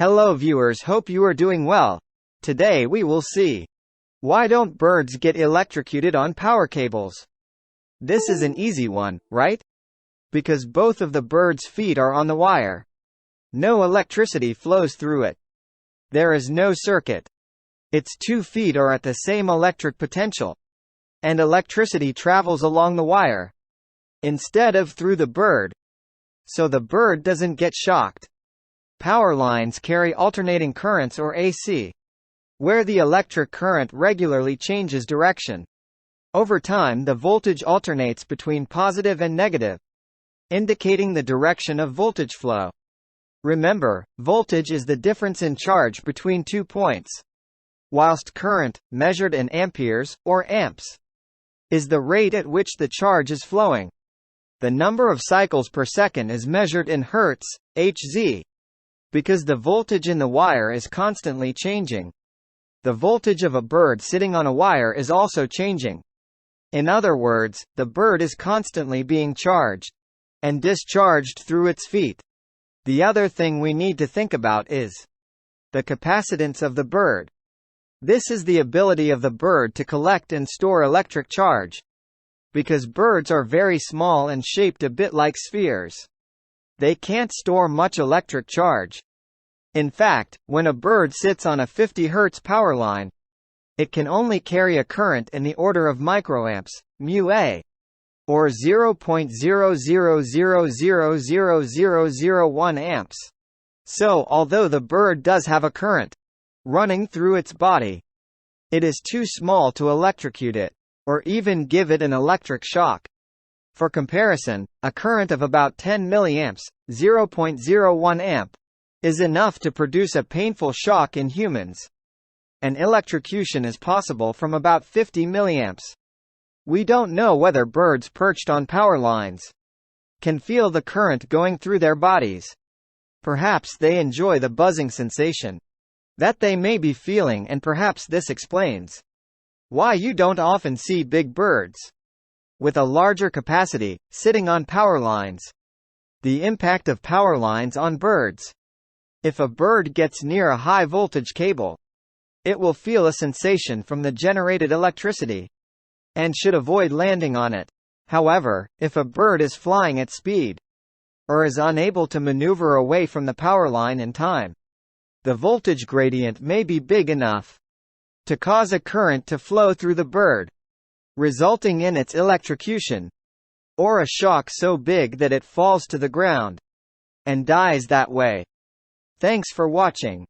Hello viewers, hope you are doing well. Today we will see, why don't birds get electrocuted on power cables? This is an easy one, right? Because both of the bird's feet are on the wire. No electricity flows through it. There is no circuit. Its 2 feet are at the same electric potential. And electricity travels along the wire, instead of through the bird. So the bird doesn't get shocked. Power lines carry alternating currents or AC, where the electric current regularly changes direction. Over time the voltage alternates between positive and negative, indicating the direction of voltage flow. Remember, voltage is the difference in charge between 2 points, whilst current, measured in amperes, or amps, is the rate at which the charge is flowing. The number of cycles per second is measured in hertz, Hz, because the voltage in the wire is constantly changing. The voltage of a bird sitting on a wire is also changing. In other words, the bird is constantly being charged and discharged through its feet. The other thing we need to think about is the capacitance of the bird. This is the ability of the bird to collect and store electric charge. Because birds are very small and shaped a bit like spheres, they can't store much electric charge. In fact, when a bird sits on a 50 Hz power line, it can only carry a current in the order of microamps, μA, or 0.00000001 amps. So, although the bird does have a current running through its body, it is too small to electrocute it, or even give it an electric shock. For comparison, a current of about 10 mA, 0.01 amp, is enough to produce a painful shock in humans. An electrocution is possible from about 50 mA. We don't know whether birds perched on power lines can feel the current going through their bodies. Perhaps they enjoy the buzzing sensation that they may be feeling, and perhaps this explains why you don't often see big birds with a larger capacity sitting on power lines. The impact of power lines on birds. If a bird gets near a high voltage cable, it will feel a sensation from the generated electricity and should avoid landing on it. However, if a bird is flying at speed or is unable to maneuver away from the power line in time, the voltage gradient may be big enough to cause a current to flow through the bird, resulting in its electrocution, or a shock so big that it falls to the ground and dies that way. Thanks for watching.